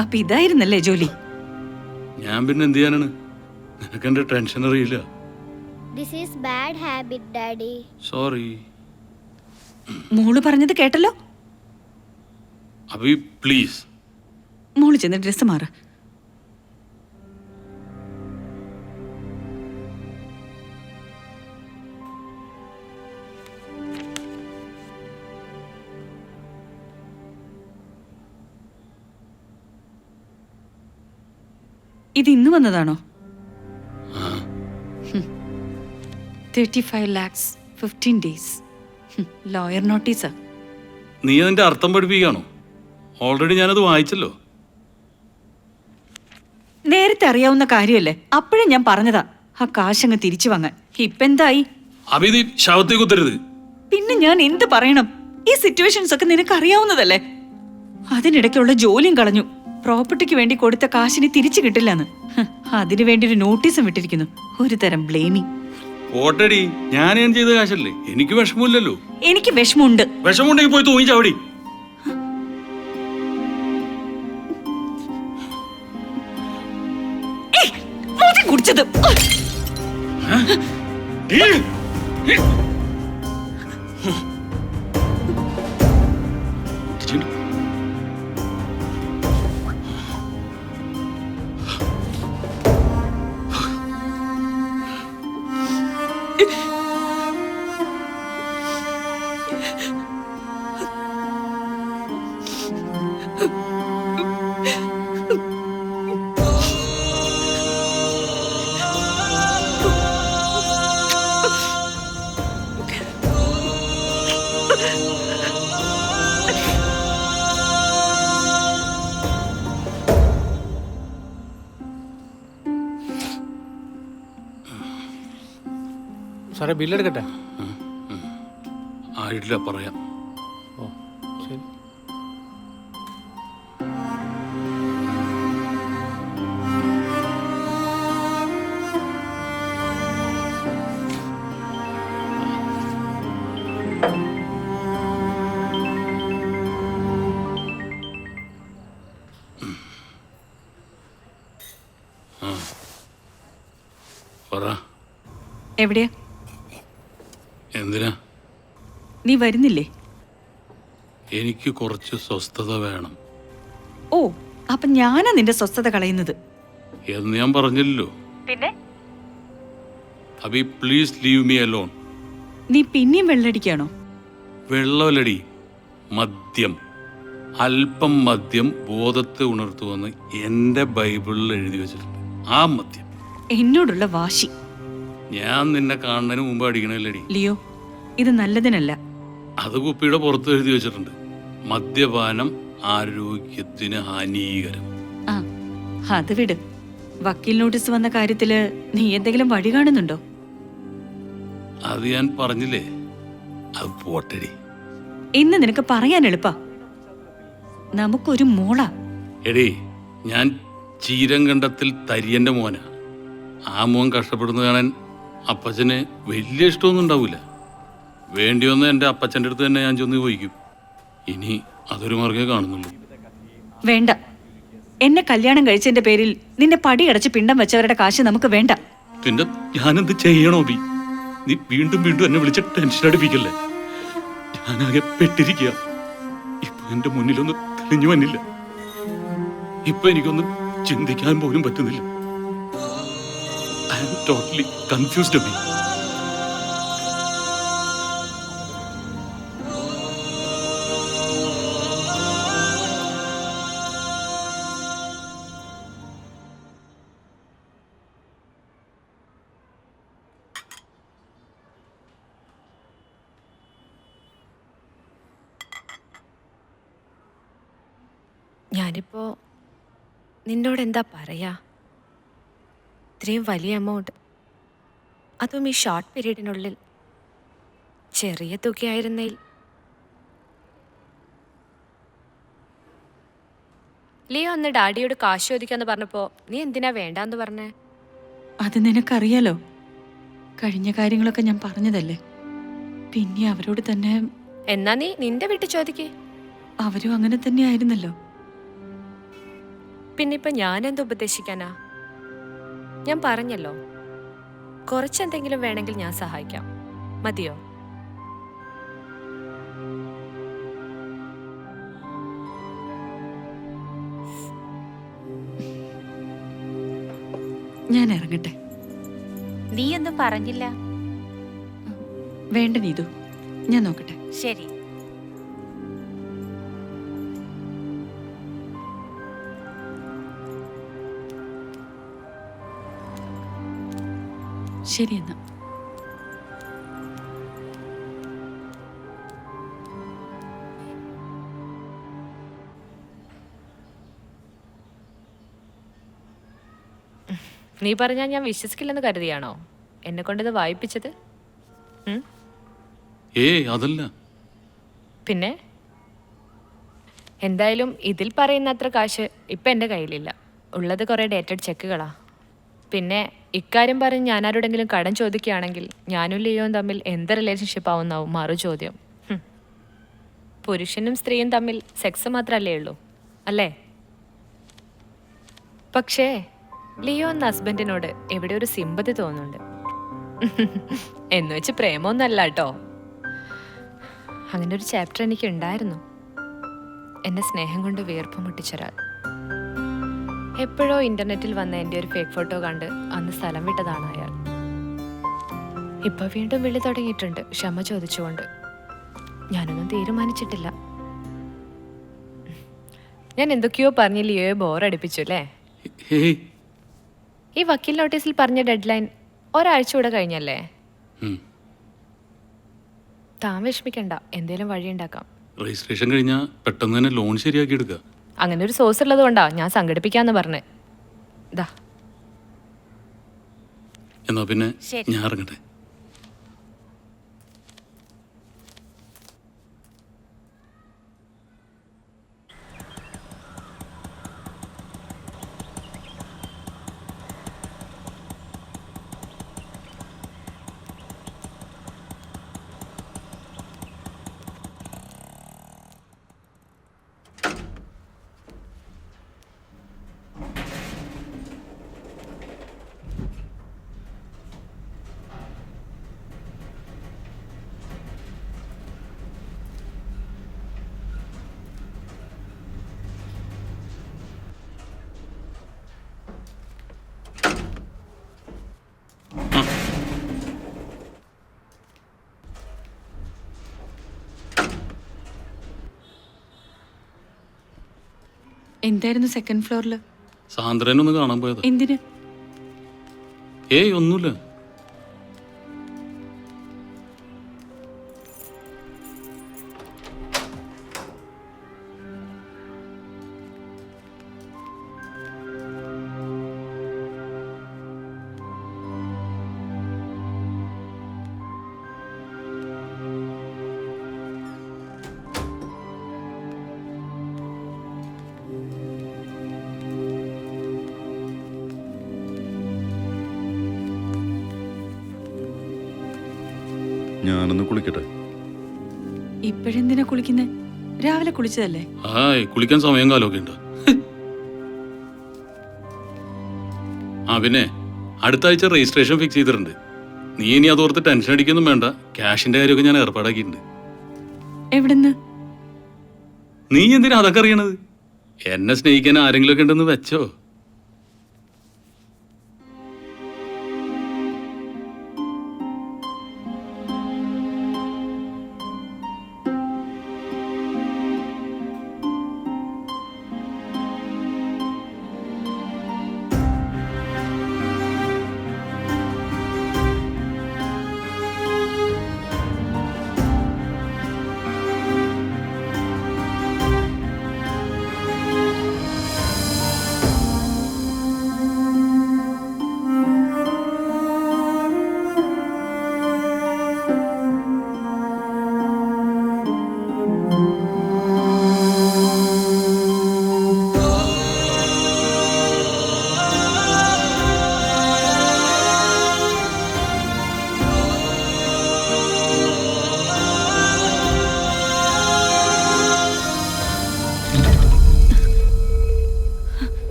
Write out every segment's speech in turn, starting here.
അപ്പൊ ഇതായിരുന്നല്ലേ ജോലി? ഞാൻ പിന്നെ എന്ത് ചെയ്യാനാണ്? നിനക്കെന്റെ ടെൻഷൻ അറിയില്ല. This is bad habit, Daddy. Sorry മോള് പറഞ്ഞത് കേട്ടല്ലോ. അഭി, പ്ലീസ്. മോള് ചെന്ന് ഡ്രസ് മാറ. ഇത് ഇന്ന് വന്നതാണോ? 35 lakhs 15 days. ലോയർ നോട്ടീസാ. നീ അതിന്റെ അർത്ഥം പഠിപ്പിക്കുകയാണോ? ഓൾറെഡി ഞാനത് വായിച്ചല്ലോ. നേരത്തെ അറിയാവുന്ന കാര്യമല്ലേ, അപ്പോഴും ഞാൻ പറഞ്ഞതാ ആ കാശങ്ങ് തിരിച്ചു വാങ്ങാൻ. ഇപ്പെന്തായി? അഭി, നീ ശവത്തെ കുത്തരുത്. പിന്നെ ഞാൻ എന്ത് പറയണം? ഈ സിറ്റുവേഷൻസ് ഒക്കെ നിനക്ക് അറിയാവുന്നതല്ലേ. അതിനിടയ്ക്കുള്ള ജോലിയും കളഞ്ഞു. പ്രോപ്പർട്ടിക്ക് വേണ്ടി കൊടുത്ത കാശിന് തിരിച്ചു കിട്ടില്ലെന്ന്. അതിനു വേണ്ടി ഒരു നോട്ടീസും വിട്ടിരിക്കുന്നു. ഒരു തരം ബ്ലെയിമിങ്. ഓട്ടടി, ഞാൻ ചെയ്ത കാശല്ലേ, എനിക്ക് വിഷമമില്ലല്ലോ. എനിക്ക് വിഷമമുണ്ട്. വിഷമമുണ്ടെങ്കിൽ പോയി തൂങ്ങി ചാവടി. കുടിച്ചത് സാറേ, ബില്ലെടുക്കട്ടെ? ആയിട്ടില്ല, പറയാം. ഓ ശരി. പറ. എവിടെയാ? എന്തിനാ? നീ വരുന്നില്ലേ? എനിക്ക് കുറച്ച് സ്വസ്ഥത വേണം. ഓ, അപ്പൊ ഞാനാ നിന്റെ സ്വസ്ഥത കളയുന്നത് എന്ന് ഞാൻ പറഞ്ഞില്ലല്ലോ. പിന്നെ അഭി, പ്ലീസ് ലീവ് മീ അലോൺ. നീ പിന്നെയും വെള്ളടിക്കാണോ? വെള്ളമല്ലടി, മദ്യം. അല്പം മദ്യം ബോധത്തെ ഉണർത്തുവെന്ന് എന്റെ ബൈബിളിൽ എഴുതി വെച്ചിട്ടുണ്ട്. ആ മദ്യം. എന്നോടുള്ള വാശി. ഞാൻ നിന്നെ കാണുന്നതിന് മുമ്പ് അടിക്കണല്ലേടി. ലിയോ, ഇത് നല്ലതിനല്ല. അത് കുപ്പിയുടെ പുറത്ത് എഴുതി വെച്ചിട്ടുണ്ട്. മദ്യപാനം ആരോഗ്യത്തിന് ഹാനികരം. ആ, അത് വിട്. വക്കീൽ നോട്ടീസ് വന്ന കാര്യത്തില് നീ എന്തെങ്കിലും വഴി കാണുന്നുണ്ടോ? അത് ഞാൻ പറഞ്ഞില്ലേ, അത് പോട്ടടി. ഇന്ന് നിനക്ക് പറയാൻ എളുപ്പാ. നമുക്കൊരു മോളാ. എടീ, ഞാൻ ചീരങ്കണ്ടത്തിൽ തരിയന്റെ മോനാ. ആ മോൻ കഷ്ടപ്പെടുന്നത് കാണാൻ അപ്പച്ചന് വലിയ ഇഷ്ടമൊന്നും ഉണ്ടാവില്ല. വേണ്ടി വന്ന് എൻ്റെ അപ്പച്ചൻ്റെ അടുത്ത് തന്നെ ഞാൻ ചെന്ന് ചോദിക്കും. ഇനി അതൊരു മാർഗ്ഗമേ കാണുന്നുള്ളൂ. വേണ്ട. എന്നെ കല്യാണം കഴിച്ചതിന്റെ പേരിൽ നിന്നെ പടിയടച്ച് പിണ്ടം വെച്ചവരുടെ കാശ് നമുക്ക് വേണ്ട. പിന്നെ ഞാനെന്ത് ചെയ്യണോ ബി? നീ വീണ്ടും വീണ്ടും എന്നെ വിളിച്ച് ടെൻഷൻ അടിപ്പിക്കല്ലേ. ഞാനാകെ പെട്ടിരിക്കുക. ഇപ്പൊ എന്റെ മുന്നിലൊന്നും തെളിഞ്ഞു വന്നില്ല. ഇപ്പൊ എനിക്കൊന്നും ചിന്തിക്കാൻ പോലും പറ്റുന്നില്ല. I am totally confused Abi. ഞാനിപ്പോ നിന്നോട് എന്താ പറയാ? ഇത്രയും വലിയ എമൗണ്ട്, അതും ഈ ഷോർട്ട് പീരീഡിനുള്ളിൽ. ചെറിയ തുകയായിരുന്നെങ്കിൽ. ലിയോ അന്ന് ഡാഡിയോട് കാശ് ചോദിക്കാന്ന് പറഞ്ഞപ്പോ നീ എന്തിനാ വേണ്ടാന്ന് പറഞ്ഞേ? അത് നിനക്കറിയാലോ. കഴിഞ്ഞ കാര്യങ്ങളൊക്കെ ഞാൻ പറഞ്ഞതല്ലേ. പിന്നെ അവരോട് തന്നെ. എന്നാ നീ നിന്റെ വീട്ടിൽ ചോദിക്കേ. അവരും അങ്ങനെ തന്നെ ആയിരുന്നല്ലോ. പിന്നെ ഇപ്പൊ ഞാനെന്ത് ഉപദേശിക്കാനാ? ഞാൻ പറഞ്ഞല്ലോ, കുറച്ചെന്തെങ്കിലും വേണമെങ്കിൽ ഞാൻ സഹായിക്കാം. മതിയോ? ഞാൻ ഇറങ്ങട്ടെ. നീയൊന്നും പറഞ്ഞില്ല. വേണ്ട നീതു, ഞാൻ നോക്കട്ടെ. ശരി. ശരി എന്നാ. നീ പറഞ്ഞാൽ ഞാൻ വിശ്വസിക്കില്ലെന്ന് കരുതിയാണോ എന്നെ കൊണ്ടിത് വായിപ്പിച്ചത്? അതല്ല. പിന്നെ എന്തായാലും ഇതിൽ പറയുന്ന അത്ര കാശ് ഇപ്പം എൻ്റെ കയ്യിലില്ല. ഉള്ളത് കുറേ ഡേറ്റഡ് ചെക്കുകളാ. പിന്നെ ഇക്കാര്യം പറഞ്ഞ് ഞാനാരോടെങ്കിലും കടം ചോദിക്കുകയാണെങ്കിൽ ഞാനും ലിയോയും തമ്മിൽ എന്ത് റിലേഷൻഷിപ്പ് ആവുന്നാവും മറു ചോദ്യം. പുരുഷനും സ്ത്രീയും തമ്മിൽ സെക്സ് മാത്രമല്ലേ ഉള്ളൂ, അല്ലേ? പക്ഷേ ലിയോ എന്ന ഹസ്ബൻഡിനോട് എവിടെ ഒരു സിമ്പതി തോന്നുന്നുണ്ട്. എന്ന് വെച്ച് പ്രേമമൊന്നല്ല കേട്ടോ. അങ്ങനെ ഒരു ചാപ്റ്റർ എനിക്ക് ഉണ്ടായിരുന്നു. എന്നെ സ്നേഹം കൊണ്ട് വീർപ്പ് മുട്ടിച്ചൊരാൾ. എപ്പോഴോ ഇന്റർനെറ്റിൽ വന്ന എൻ്റെ ഒരു ഫേക്ക് ഫോട്ടോ കണ്ട് അന്ന് സ്ഥലം വിട്ടതാണ് അയാൾ. ഇപ്പൊ വീണ്ടും വിളി തുടങ്ങിയിട്ടുണ്ട്, ക്ഷമ ചോദിച്ചുകൊണ്ട്. ഞാനൊന്നും തീരുമാനിച്ചിട്ടില്ല. ഞാൻ എന്തൊക്കെയോ പറഞ്ഞ് ലിയോയെ ബോറടിപ്പിച്ചു അല്ലേ? ഈ വക്കീൽ നോട്ടീസിൽ പറഞ്ഞ ഡെഡ് ലൈൻ ഒരാഴ്ച കൂടെ കഴിഞ്ഞല്ലേ? താൻ വിഷമിക്കണ്ട, എന്തേലും വഴിയുണ്ടാക്കാം. രജിസ്ട്രേഷൻ കഴിഞ്ഞാൽ പെട്ടെന്ന് തന്നെ ലോൺ ശരിയാക്കി എടുക്കുക. അങ്ങനെ ഒരു സോഴ്സ് ഉള്ളത് കൊണ്ടാ ഞാൻ സംഘടിപ്പിക്കാന്ന് പറഞ്ഞേ. ദാ എന്നാ പിന്നെ ശരി. ഞാൻ ഇറങ്ങട്ടെ. എന്തായിരുന്നു സെക്കൻഡ് ഫ്ലോറിൽ? സാന്ദ്രനൊന്ന് കാണാൻ പോയത്. എന്തിന്? ഒന്നുമില്ല. ഞാനൊന്ന് കുളിക്കട്ടെ. ഇപ്പോഴെന്തിനാ കുളിക്കുന്നേ? രാവിലെ കുളിച്ചതല്ലേ? കുളിക്കാൻ സമയം കാലമൊക്കെ ഉണ്ട്. പിന്നെ അടുത്ത ആഴ്ച രജിസ്ട്രേഷൻ ഫിക്സ് ചെയ്തിട്ടുണ്ട്. നീ ഇനി അതോർത്ത് ടെൻഷൻ അടിക്കൊന്നും വേണ്ട. ക്യാഷിന്റെ കാര്യമൊക്കെ ഞാൻ ഏർപ്പാടാക്കിയിട്ടുണ്ട്. എവിടുന്ന്? നീ എന്തിനാ അതൊക്കെ അറിയണത്? എന്നെ സ്നേഹിക്കാൻ ആരെങ്കിലും ഒക്കെ ഉണ്ടെന്ന് വെച്ചോ.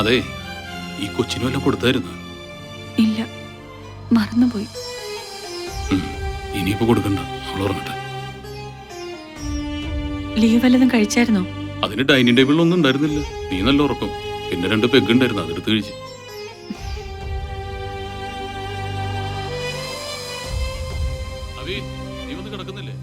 അതെ, ഈ കൊച്ചിനും എല്ലാം കൊടുത്തായിരുന്നു. ഇല്ല, മറന്നുപോയി. ഇനിയിപ്പോ കൊടുക്കണ്ട, അവൾ ഉറങ്ങട്ടെ. ലീവ് വല്ലതും കഴിച്ചായിരുന്നോ? അതിന് ഡൈനിങ് ടേബിളിലൊന്നും ഉണ്ടായിരുന്നില്ല. നീ നല്ല ഉറക്കം. പിന്നെ 2 പെഗ് ഉണ്ടായിരുന്നു, അതെടുത്ത് കഴിച്ചു. അവി, നീ വന്ന് കിടക്കുന്നില്ലേ?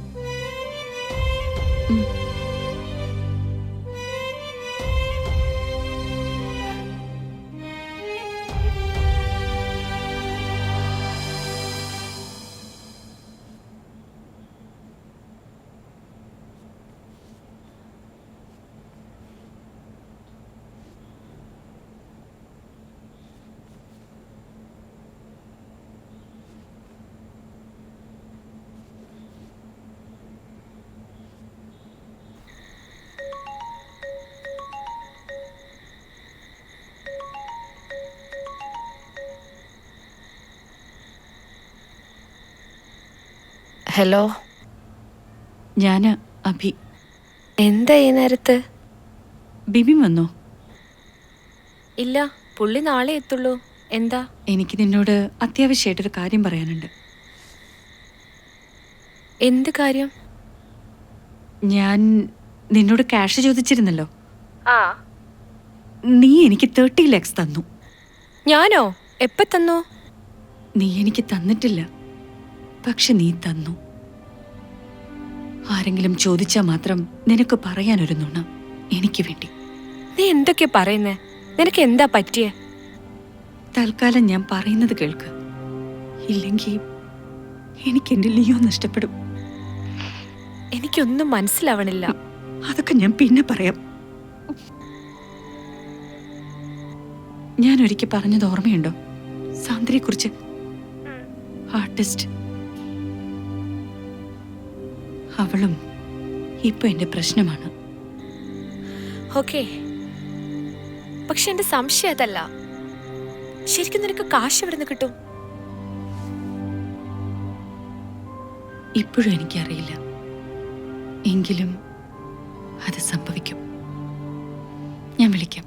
ഹലോ, ഞാന് അഭി. എന്താ ഈ നേരത്ത്? ബിബിൻ വന്നോ? ഇല്ല, പുള്ളി നാളെ എത്തുള്ളൂ. എന്താ? എനിക്ക് നിന്നോട് അത്യാവശ്യമായിട്ടൊരു കാര്യം പറയാനുണ്ട്. എന്ത് കാര്യം? ഞാൻ നിന്നോട് ക്യാഷ് ചോദിച്ചിരുന്നല്ലോ. ആ, നീ എനിക്ക് 30 lakhs തന്നു. ഞാനോ? എപ്പ തന്നു? നീ എനിക്ക് തന്നിട്ടില്ല, പക്ഷെ നീ തന്നു. ആരെങ്കിലും ചോദിച്ചാൽ മാത്രം നിനക്ക് പറയാനൊരു നുണ എനിക്ക് വേണ്ടി. നീ എന്തൊക്കെ പറയുന്നേ? നിനക്ക് എന്താ പറ്റിയേ? തൽക്കാലം ഞാൻ പറയുന്നത് കേൾക്ക്. ഇല്ലെങ്കിൽ എനിക്ക് എന്റെ ലിയോ നഷ്ടപ്പെടും. എനിക്കൊന്നും മനസ്സിലാവണില്ല. അതൊക്കെ ഞാൻ പിന്നെ പറയാം. ഞാൻ ഒരിക്കൽ പറഞ്ഞത് ഓർമ്മയുണ്ടോ? സാന്ദ്രയെ കുറിച്ച്. ആർട്ടിസ്റ്റ്. അവളും ഇപ്പൊ എന്റെ പ്രശ്നമാണ്. ഓക്കെ, പക്ഷെ എന്റെ സംശയം അതല്ല. ശരിക്കും നിനക്ക് കാശ് എവിടെ നിന്ന് കിട്ടും? ഇപ്പോഴും എനിക്കറിയില്ല, എങ്കിലും അത് സംഭവിക്കും. ഞാൻ വിളിക്കാം.